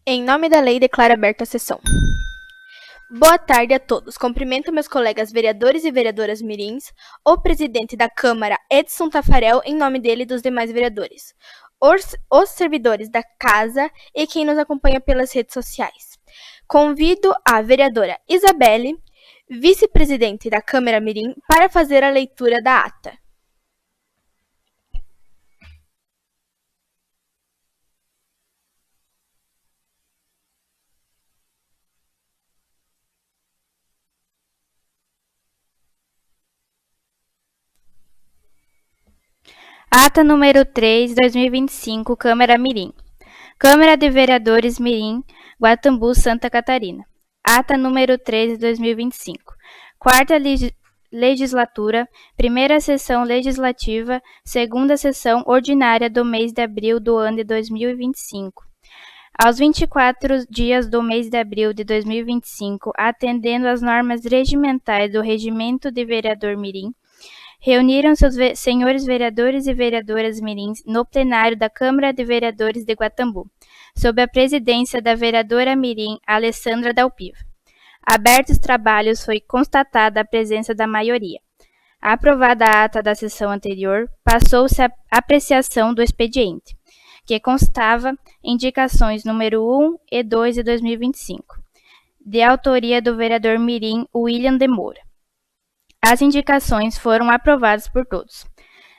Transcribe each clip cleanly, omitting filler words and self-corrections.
Em nome da lei, declaro aberta a sessão. Boa tarde a todos. Cumprimento meus colegas vereadores e vereadoras mirins, o presidente da Câmara, Edson Tafarel, em nome dele e dos demais vereadores, os servidores da casa e quem nos acompanha pelas redes sociais. Convido a vereadora Isabelle, vice-presidente da Câmara Mirim, para fazer a leitura da ata. Ata número 3, 2025, Câmara Mirim. Câmara de Vereadores Mirim, Guatambu, Santa Catarina. Ata número 3, 2025. Quarta legislatura, primeira sessão legislativa, segunda sessão ordinária do mês de abril do ano de 2025. Aos 24 dias do mês de abril de 2025, atendendo às normas regimentais do Regimento de Vereador Mirim, reuniram-se os senhores vereadores e vereadoras mirins no plenário da Câmara de Vereadores de Guatambu, sob a presidência da vereadora mirim Alessandra Dalpiva. Abertos os trabalhos, foi constatada a presença da maioria. Aprovada a ata da sessão anterior, passou-se a apreciação do expediente, que constava indicações número 1 e 2 de 2025, de autoria do vereador mirim William de Moura. As indicações foram aprovadas por todos.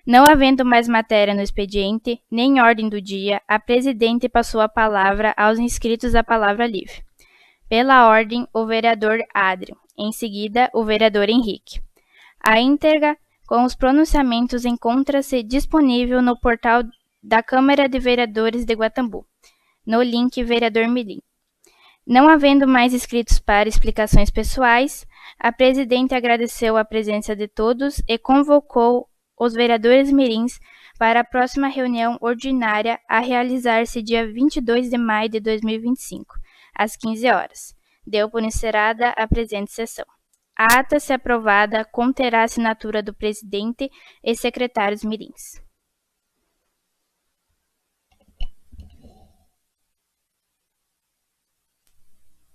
Não havendo mais matéria no expediente, nem ordem do dia, a presidente passou a palavra aos inscritos à palavra livre. Pela ordem, o vereador Adrien, em seguida, o vereador Henrique. A íntegra com os pronunciamentos encontra-se disponível no portal da Câmara de Vereadores de Guatambu, no link Vereador Mirim. Não havendo mais inscritos para explicações pessoais, a presidente agradeceu a presença de todos e convocou os vereadores mirins para a próxima reunião ordinária a realizar-se dia 22 de maio de 2025, às 15 horas. Deu por encerrada a presente sessão. A ata, se aprovada, conterá a assinatura do presidente e secretários mirins.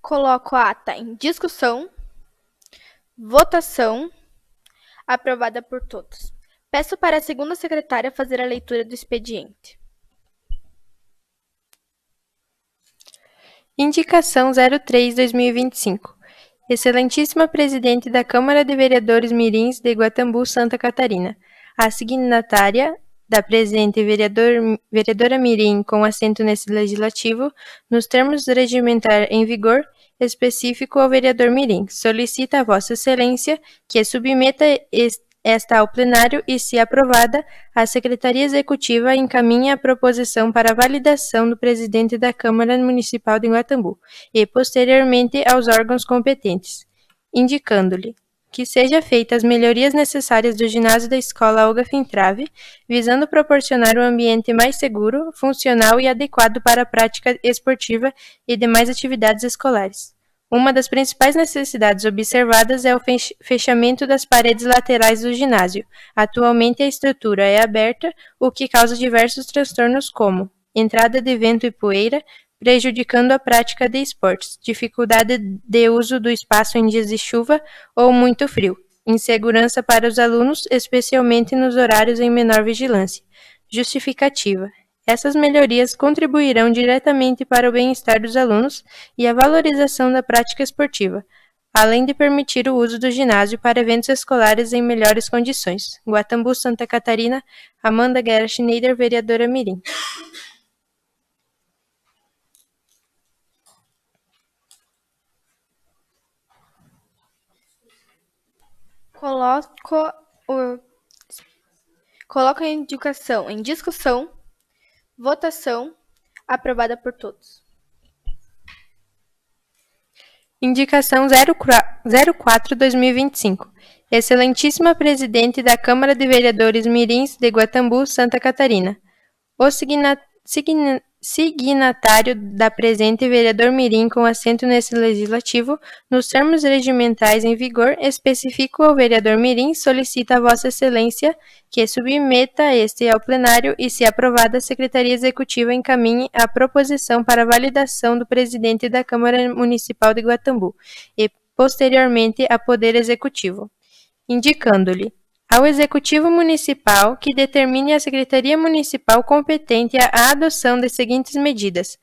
Coloco a ata em discussão. Votação. Aprovada por todos. Peço para a segunda secretária fazer a leitura do expediente. Indicação 03/2025. Excelentíssima Presidente da Câmara de Vereadores Mirins de Guatambu, Santa Catarina. A signatária da presente vereadora Mirim com assento nesse legislativo, nos termos regimentar em vigor, específico ao vereador Mirim, solicita a Vossa Excelência que submeta esta ao plenário e, se aprovada, a Secretaria Executiva encaminha a proposição para validação do presidente da Câmara Municipal de Guatambu e, posteriormente, aos órgãos competentes, indicando-lhe que seja feitas as melhorias necessárias do ginásio da Escola Olga Fintrave, visando proporcionar um ambiente mais seguro, funcional e adequado para a prática esportiva e demais atividades escolares. Uma das principais necessidades observadas é o fechamento das paredes laterais do ginásio. Atualmente a estrutura é aberta, o que causa diversos transtornos como entrada de vento e poeira, prejudicando a prática de esportes, dificuldade de uso do espaço em dias de chuva ou muito frio, insegurança para os alunos, especialmente nos horários em menor vigilância. Justificativa. Essas melhorias contribuirão diretamente para o bem-estar dos alunos e a valorização da prática esportiva, além de permitir o uso do ginásio para eventos escolares em melhores condições. Guatambu, Santa Catarina, Amanda Guerra Schneider, vereadora Mirim. Coloco a indicação em discussão. Votação. Aprovada por todos. Indicação 04/2025. Excelentíssima Presidente da Câmara de Vereadores Mirins de Guatambu, Santa Catarina. signatário da presente vereador mirim com assento nesse legislativo, nos termos regimentais em vigor, especifico ao vereador mirim, solicita a Vossa Excelência que submeta este ao plenário e, se aprovada, a Secretaria Executiva encaminhe a proposição para validação do presidente da Câmara Municipal de Guatambu e, posteriormente, a Poder Executivo, indicando-lhe ao Executivo Municipal que determine a Secretaria Municipal competente a adoção das seguintes medidas: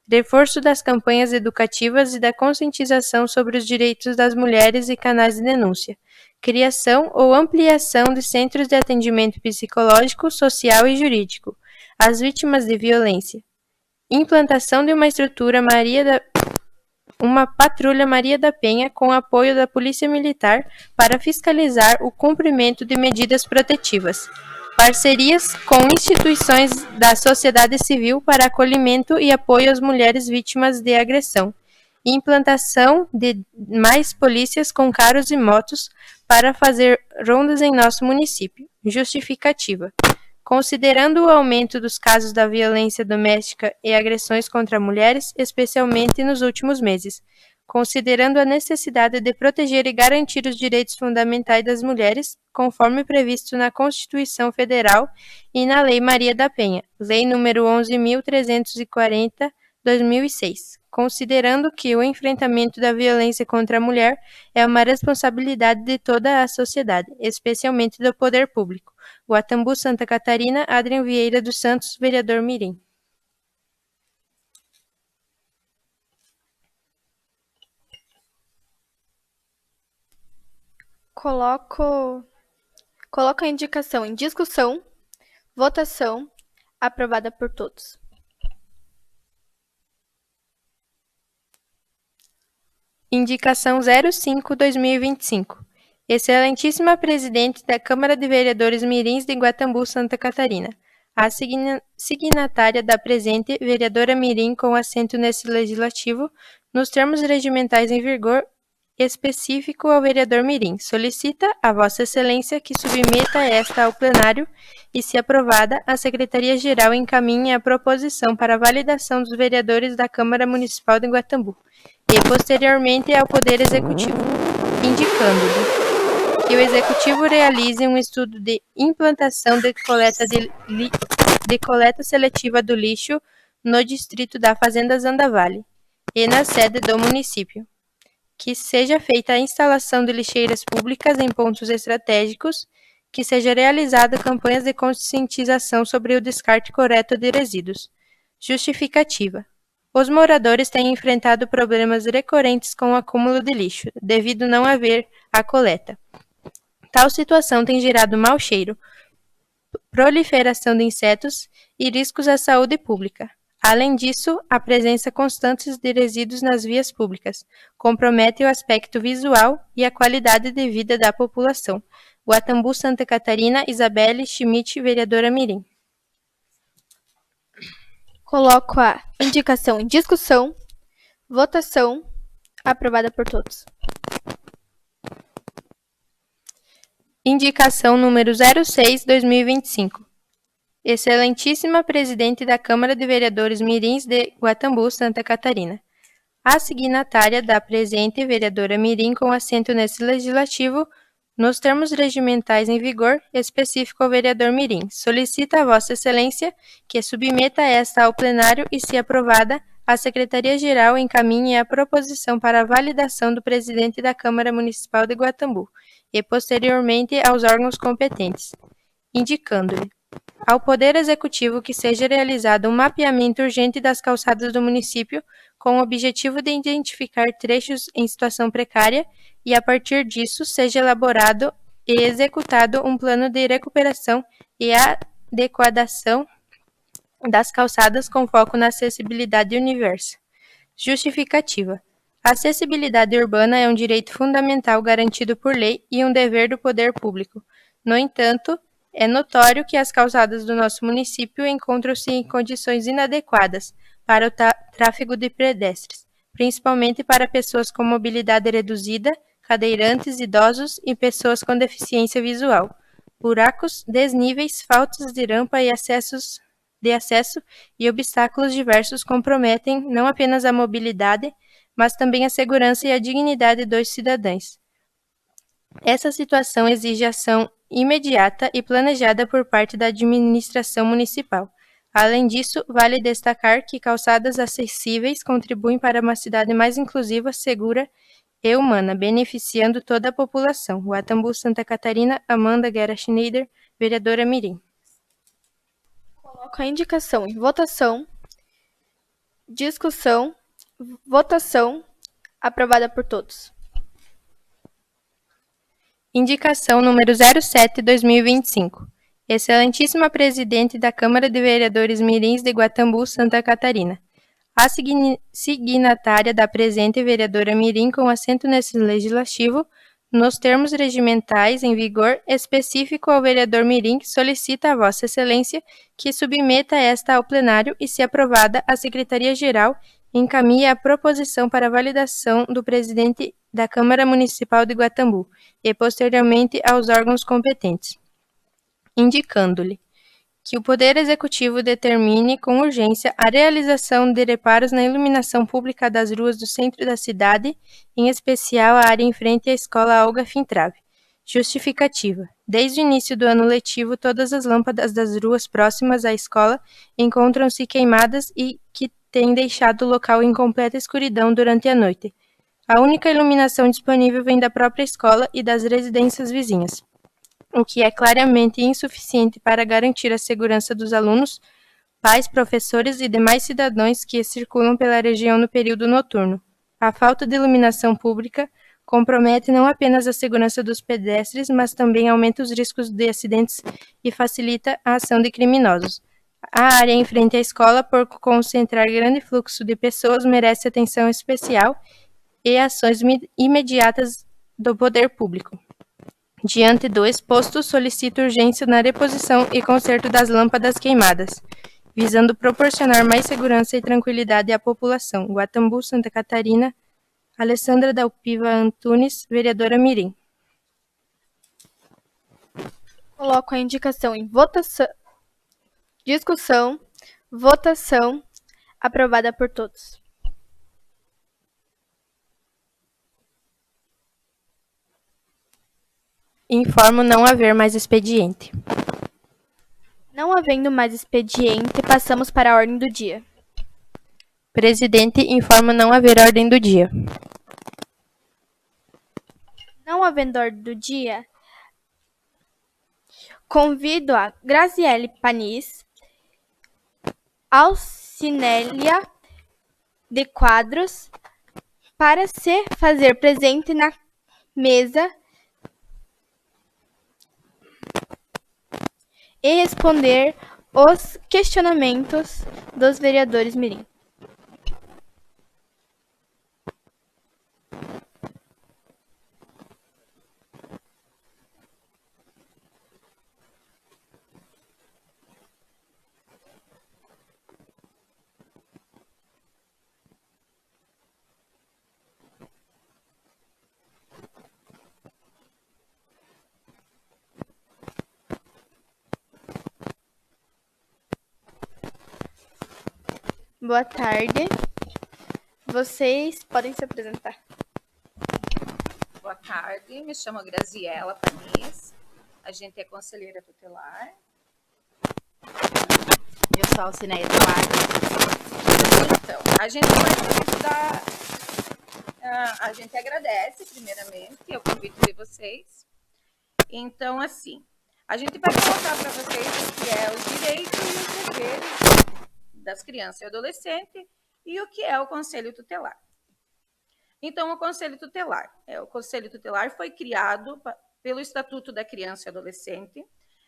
reforço das campanhas educativas e da conscientização sobre os direitos das mulheres e canais de denúncia, criação ou ampliação de centros de atendimento psicológico, social e jurídico às vítimas de violência, implantação de uma patrulha Maria da Penha com apoio da Polícia Militar para fiscalizar o cumprimento de medidas protetivas, parcerias com instituições da sociedade civil para acolhimento e apoio às mulheres vítimas de agressão, e implantação de mais polícias com carros e motos para fazer rondas em nosso município. Justificativa. Considerando o aumento dos casos da violência doméstica e agressões contra mulheres, especialmente nos últimos meses, considerando a necessidade de proteger e garantir os direitos fundamentais das mulheres, conforme previsto na Constituição Federal e na Lei Maria da Penha, Lei nº 11.340/2006, considerando que o enfrentamento da violência contra a mulher é uma responsabilidade de toda a sociedade, especialmente do poder público. Guatambu, Santa Catarina, Adrian Vieira dos Santos, vereador mirim. Coloco a indicação em discussão, votação, aprovada por todos. Indicação 05/2025. Excelentíssima Presidente da Câmara de Vereadores Mirins de Guatambu, Santa Catarina. A signatária da presente vereadora mirim com assento nesse legislativo, nos termos regimentais em vigor, específico ao vereador mirim, solicita a Vossa Excelência que submeta esta ao plenário e, se aprovada, a Secretaria-Geral encaminhe a proposição para validação dos vereadores da Câmara Municipal de Guatambu e, posteriormente, ao Poder Executivo, indicando-lhe que o Executivo realize um estudo de implantação de coleta seletiva do lixo no distrito da Fazenda Zandavale e na sede do município, que seja feita a instalação de lixeiras públicas em pontos estratégicos, que seja realizada campanhas de conscientização sobre o descarte correto de resíduos. Justificativa. Os moradores têm enfrentado problemas recorrentes com o acúmulo de lixo, devido não haver a coleta. Tal situação tem gerado mau cheiro, proliferação de insetos e riscos à saúde pública. Além disso, a presença constante de resíduos nas vias públicas compromete o aspecto visual e a qualidade de vida da população. Guatambu, Santa Catarina, Isabelle Schmidt, vereadora mirim. Coloco a indicação em discussão, votação, aprovada por todos. Indicação número 06/2025. Excelentíssima Presidente da Câmara de Vereadores Mirins de Guatambu, Santa Catarina. A signatária da presente vereadora mirim com assento nesse legislativo, nos termos regimentais em vigor, específico ao vereador mirim, solicita a Vossa Excelência que submeta esta ao plenário e, se aprovada, a Secretaria-Geral encaminhe a proposição para a validação do presidente da Câmara Municipal de Guatambu e, posteriormente, aos órgãos competentes, indicando-lhe ao Poder Executivo que seja realizado um mapeamento urgente das calçadas do município com o objetivo de identificar trechos em situação precária e, a partir disso, seja elaborado e executado um plano de recuperação e adequação das calçadas com foco na acessibilidade universal. Justificativa. A acessibilidade urbana é um direito fundamental garantido por lei e um dever do poder público. No entanto, é notório que as calçadas do nosso município encontram-se em condições inadequadas para o tráfego de pedestres, principalmente para pessoas com mobilidade reduzida, cadeirantes, idosos e pessoas com deficiência visual. Buracos, desníveis, faltas de rampa e acessos de acesso e obstáculos diversos comprometem não apenas a mobilidade, mas também a segurança e a dignidade dos cidadãos. Essa situação exige ação imediata e planejada por parte da administração municipal. Além disso, vale destacar que calçadas acessíveis contribuem para uma cidade mais inclusiva, segura e humana, beneficiando toda a população. Guatambu, Santa Catarina, Amanda Guerra Schneider, vereadora Mirim. Coloco a indicação em votação. Discussão. Votação. Aprovada por todos. Indicação número 07/2025. Excelentíssima Presidente da Câmara de Vereadores Mirins de Guatambu, Santa Catarina. A signatária da presente vereadora Mirim, com assento nesse legislativo, nos termos regimentais em vigor, específico ao vereador Mirim, solicita a Vossa Excelência que submeta esta ao plenário e, se aprovada, a Secretaria-Geral encaminhe a proposição para validação do presidente da Câmara Municipal de Guatambu e, posteriormente, aos órgãos competentes, indicando-lhe que o Poder Executivo determine com urgência a realização de reparos na iluminação pública das ruas do centro da cidade, em especial a área em frente à Escola Olga Fintrave. Justificativa. Desde o início do ano letivo, todas as lâmpadas das ruas próximas à escola encontram-se queimadas e que têm deixado o local em completa escuridão durante a noite. A única iluminação disponível vem da própria escola e das residências vizinhas, o que é claramente insuficiente para garantir a segurança dos alunos, pais, professores e demais cidadãos que circulam pela região no período noturno. A falta de iluminação pública compromete não apenas a segurança dos pedestres, mas também aumenta os riscos de acidentes e facilita a ação de criminosos. A área em frente à escola, por concentrar grande fluxo de pessoas, merece atenção especial e ações imediatas do poder público. Diante do exposto, solicito urgência na reposição e conserto das lâmpadas queimadas, visando proporcionar mais segurança e tranquilidade à população. Guatambu, Santa Catarina, Alessandra Dalpiva Antunes, vereadora Mirim. Coloco a indicação em votação. Discussão. Votação. Aprovada por todos. Informo não haver mais expediente. Não havendo mais expediente, passamos para a ordem do dia. Presidente informa não haver ordem do dia. Não havendo ordem do dia, convido a Graziele Panis, Alcinélia de Quadros, para se fazer presente na mesa e responder os questionamentos dos vereadores Mirim. Boa tarde. Vocês podem se apresentar. Boa tarde, me chamo Graziela Panis, a gente é conselheira tutelar. Eu sou a Alcinéia Eduardo. Então, a gente vai a gente agradece primeiramente o convite de vocês. Então, assim, a gente vai colocar para vocês o que é os direitos e os deveres das crianças e adolescentes e o que é o Conselho Tutelar. Então, o Conselho Tutelar foi criado pelo Estatuto da Criança e Adolescente.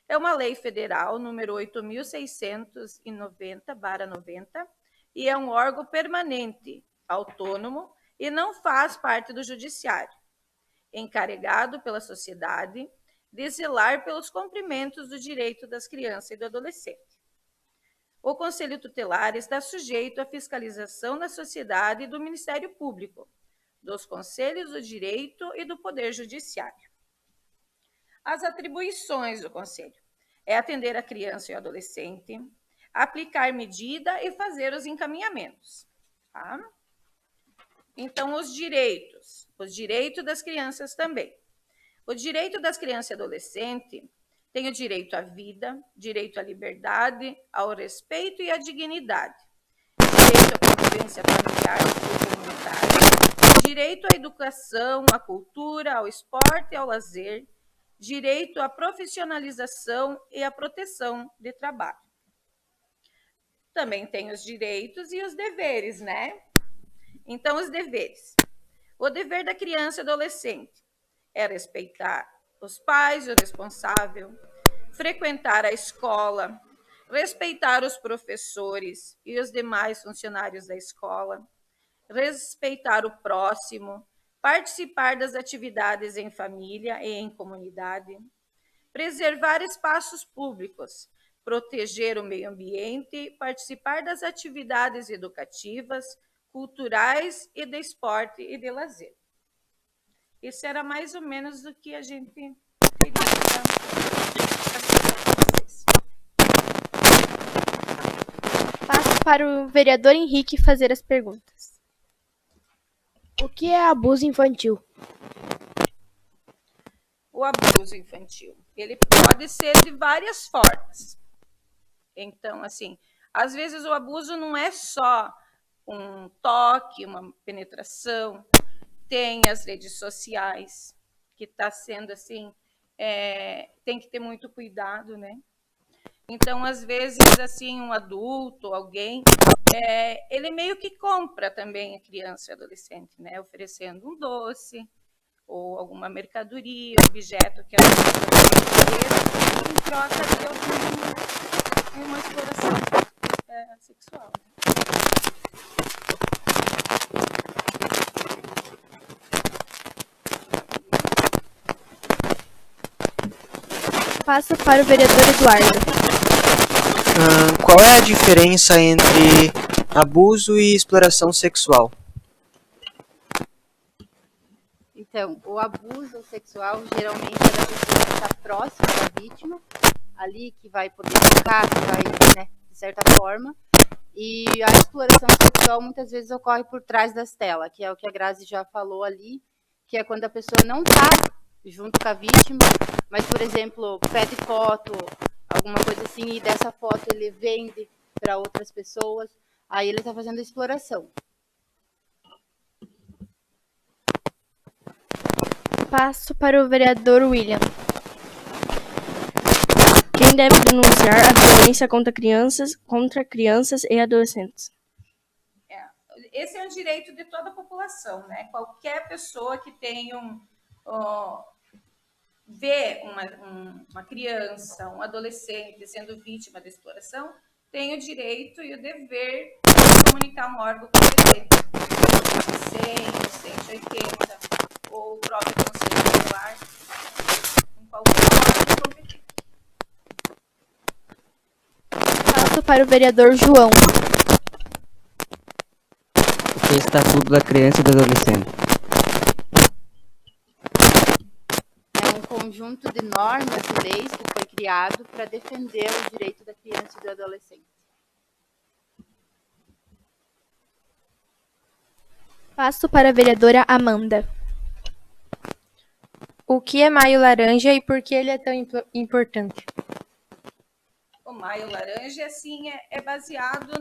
É uma lei federal, número 8.690/90, e é um órgão permanente, autônomo, e não faz parte do Judiciário, encarregado pela sociedade de zelar pelos cumprimentos do direito das crianças e do adolescente. O Conselho Tutelar está sujeito à fiscalização da sociedade e do Ministério Público, dos Conselhos do Direito e do Poder Judiciário. As atribuições do Conselho é atender a criança e o adolescente, aplicar medida e fazer os encaminhamentos. Tá? Então, os direitos das crianças também. O direito das crianças e adolescentes tem o direito à vida, direito à liberdade, ao respeito e à dignidade, direito à convivência familiar e comunitária, direito à educação, à cultura, ao esporte e ao lazer, direito à profissionalização e à proteção de trabalho. Também tem os direitos e os deveres, né? Então, os deveres. O dever da criança e adolescente é respeitar os pais e o responsável, frequentar a escola, respeitar os professores e os demais funcionários da escola, respeitar o próximo, participar das atividades em família e em comunidade, preservar espaços públicos, proteger o meio ambiente, participar das atividades educativas, culturais e de esporte e de lazer. Isso era mais ou menos do que a gente teria para vocês. Passo para o vereador Henrique fazer as perguntas. O que é abuso infantil? O abuso infantil, ele pode ser de várias formas. Então, assim, às vezes o abuso não é só um toque, uma penetração, tem as redes sociais, que está sendo assim, tem que ter muito cuidado, né? Então, às vezes, assim, um adulto, alguém, ele meio que compra também a criança e adolescente, né? Oferecendo um doce, ou alguma mercadoria, objeto que a pessoa em troca de uma exploração sexual. Passo para o vereador Eduardo. Qual é a diferença entre abuso e exploração sexual? Então, o abuso sexual geralmente é da pessoa que está próxima da vítima, ali que vai poder tocar, que vai, né, de certa forma. E a exploração sexual muitas vezes ocorre por trás das telas, que é o que a Grazi já falou ali, que é quando a pessoa não está junto com a vítima, mas, por exemplo, pede foto, alguma coisa assim, e dessa foto ele vende para outras pessoas, aí ele está fazendo exploração. Passo para o vereador William. Quem deve denunciar a violência contra crianças e adolescentes? Esse é um direito de toda a população, né? Qualquer pessoa que tenha vê uma criança, um adolescente sendo vítima de exploração, tem o direito e o dever de comunicar um órgão competente, 100, 180, ou o próprio Conselho Tutelar, em qualquer órgão competente. Passo para o vereador João. O que é o Estatuto da Criança e do Adolescente? É um conjunto de normas e leis que foi criado para defender o direito da criança e do adolescente. Passo para a vereadora Amanda. O que é Maio Laranja e por que ele é tão importante? O Maio Laranja, assim, é baseado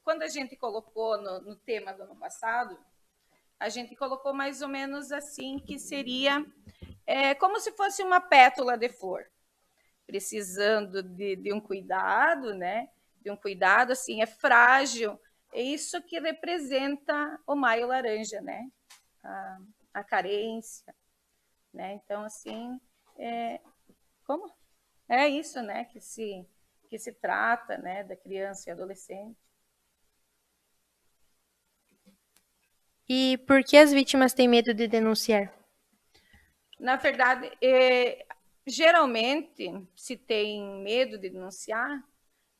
quando a gente colocou no tema do ano passado, a gente colocou mais ou menos assim, que seria como se fosse uma pétala de flor, precisando de um cuidado, né? De um cuidado, assim, é frágil. É isso que representa o Maio Laranja, né? A carência, né? Então, assim, como? É isso, né? Que se trata, né? Da criança e adolescente. E por que as vítimas têm medo de denunciar? Na verdade, geralmente se tem medo de denunciar,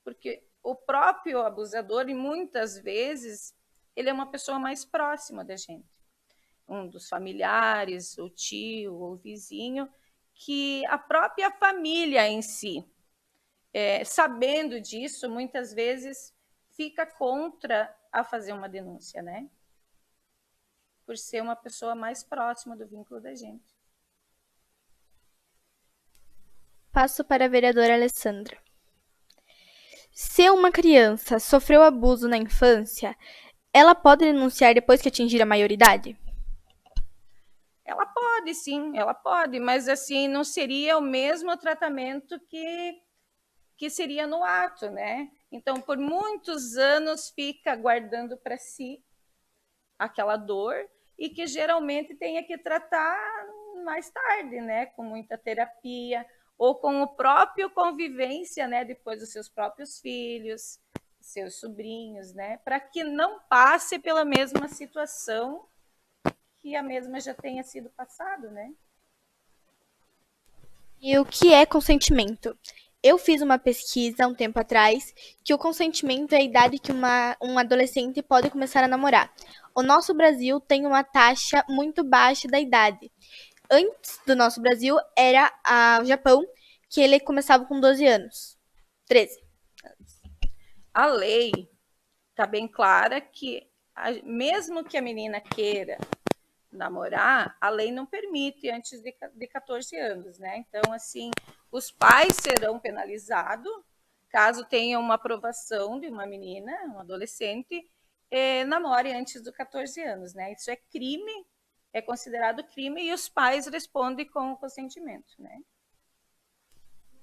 porque o próprio abusador, e muitas vezes, ele é uma pessoa mais próxima da gente. Um dos familiares, o tio, o vizinho, que a própria família em si sabendo disso, muitas vezes fica contra a fazer uma denúncia, né? Por ser uma pessoa mais próxima do vínculo da gente. Passo para a vereadora Alessandra. Se uma criança sofreu abuso na infância, ela pode denunciar depois que atingir a maioridade? Ela pode, sim, ela pode, mas assim, não seria o mesmo tratamento que seria no ato, né? Então, por muitos anos fica guardando para si aquela dor e que geralmente tenha que tratar mais tarde, né? Com muita terapia ou com o próprio convivência, né? Depois dos seus próprios filhos, seus sobrinhos, né? Para que não passe pela mesma situação que a mesma já tenha sido passado, né? E o que é consentimento? Eu fiz uma pesquisa há um tempo atrás que o consentimento é a idade que um adolescente pode começar a namorar. O nosso Brasil tem uma taxa muito baixa da idade. Antes do nosso Brasil era o Japão, que ele começava com 12 anos. 13. A lei está bem clara que, mesmo que a menina queira namorar, a lei não permite antes de 14 anos, né? Então, assim, os pais serão penalizados caso tenha uma aprovação de uma menina, um adolescente, namore antes dos 14 anos, né? Isso é crime, é considerado crime e os pais respondem com o consentimento, né?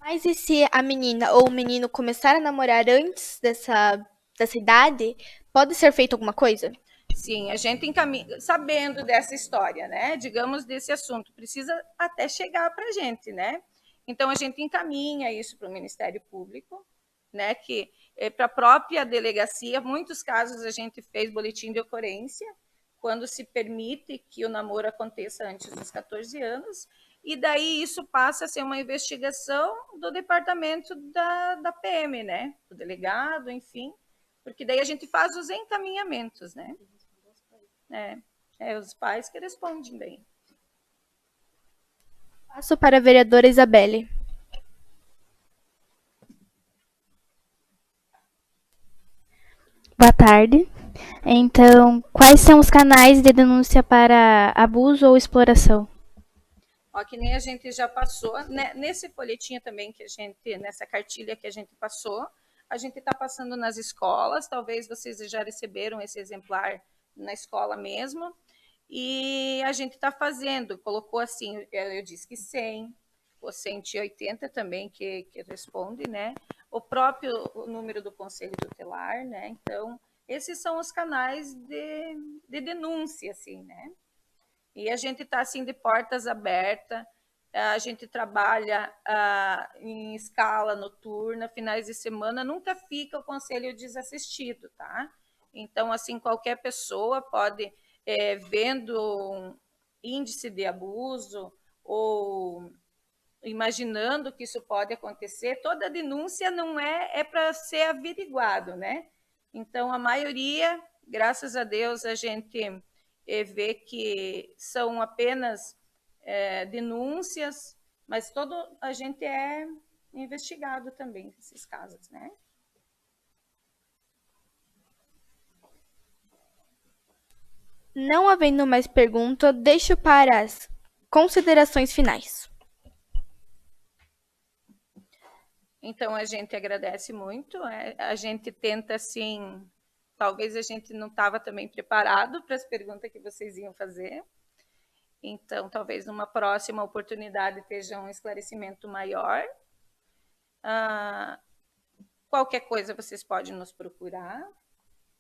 Mas e se a menina ou o menino começar a namorar antes dessa idade, pode ser feito alguma coisa? Sim, a gente encaminha, sabendo dessa história, né? Digamos, desse assunto, precisa até chegar para a gente, né? Então, a gente encaminha isso para o Ministério Público, né? Que para a própria delegacia, muitos casos a gente fez boletim de ocorrência, quando se permite que o namoro aconteça antes dos 14 anos, e daí isso passa a ser uma investigação do departamento da PM, né? Do delegado, enfim, porque daí a gente faz os encaminhamentos, né? Os pais que respondem bem. Passo para a vereadora Isabelle. Boa tarde. Então, quais são os canais de denúncia para abuso ou exploração? Ó, que nem a gente já passou, né, nesse folhetinho também que a gente, nessa cartilha que a gente passou, a gente está passando nas escolas, talvez vocês já receberam esse exemplar na escola mesmo, e a gente está fazendo, colocou assim, eu disse que 100, o 180 também que responde, né? O próprio número do Conselho Tutelar, né? Então, esses são os canais de denúncia, assim, né? E a gente está assim de portas abertas, a gente trabalha em escala noturna, finais de semana, nunca fica o conselho desassistido, tá? Então, assim, qualquer pessoa pode, vendo um índice de abuso ou imaginando que isso pode acontecer, toda denúncia não é para ser averiguado, né? Então, a maioria, graças a Deus, a gente vê que são apenas denúncias, mas todo a gente é investigado também nesses casos, né? Não havendo mais pergunta, deixo para as considerações finais. Então, a gente agradece muito, a gente tenta, assim, talvez a gente não estava também preparado para as perguntas que vocês iam fazer, então, talvez numa próxima oportunidade esteja um esclarecimento maior. Qualquer coisa vocês podem nos procurar,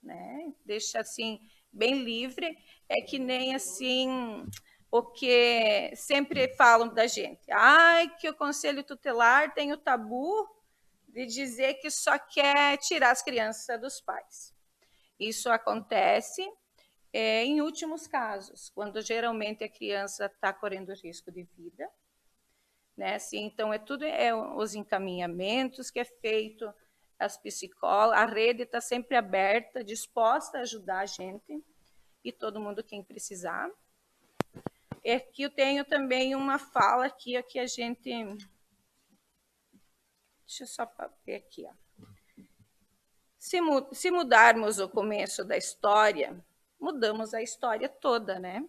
né? Deixa assim bem livre, é que nem assim o que sempre falam da gente. Ai, que o Conselho Tutelar tem o tabu de dizer que só quer tirar as crianças dos pais. Isso acontece em últimos casos, quando geralmente a criança está correndo risco de vida, né? Assim, então os encaminhamentos que é feito, as psicólogas, a rede está sempre aberta, disposta a ajudar a gente e todo mundo quem precisar. Aqui eu tenho também uma fala aqui que a gente Deixa eu só ver aqui, ó. Se mudarmos o começo da história, mudamos a história toda, né?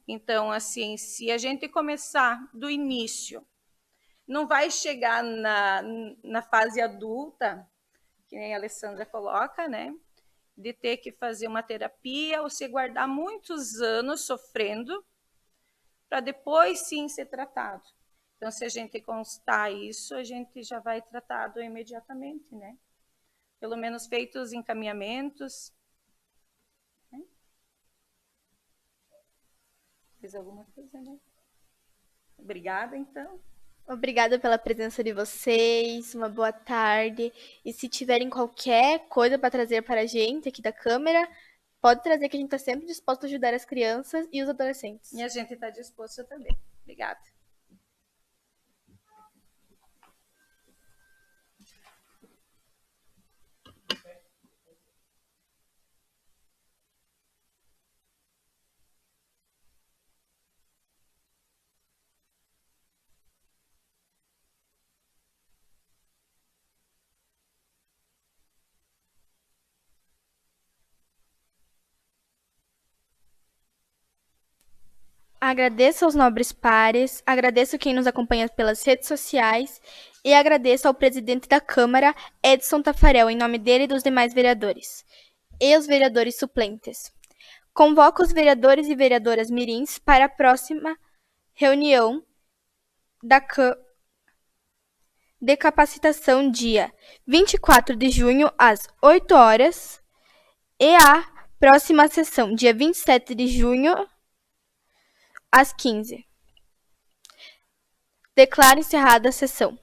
Então, assim, se a gente começar do início, não vai chegar na fase adulta, que nem a Alessandra coloca, né? De ter que fazer uma terapia ou se guardar muitos anos sofrendo para depois sim ser tratado. Então, se a gente constar isso, a gente já vai tratado imediatamente, né? Pelo menos feitos encaminhamentos. Né? Fez alguma coisa, né? Obrigada, então. Obrigada pela presença de vocês, uma boa tarde. E se tiverem qualquer coisa para trazer para a gente aqui da Câmara, pode trazer que a gente está sempre disposto a ajudar as crianças e os adolescentes. E a gente está disposto também. Obrigada. Agradeço aos nobres pares, agradeço quem nos acompanha pelas redes sociais e agradeço ao presidente da Câmara, Edson Tafarel, em nome dele e dos demais vereadores, e os vereadores suplentes. Convoco os vereadores e vereadoras mirins para a próxima reunião de capacitação dia 24 de junho, às 8 horas, e a próxima sessão, dia 27 de junho, às 15. Declaro encerrada a sessão.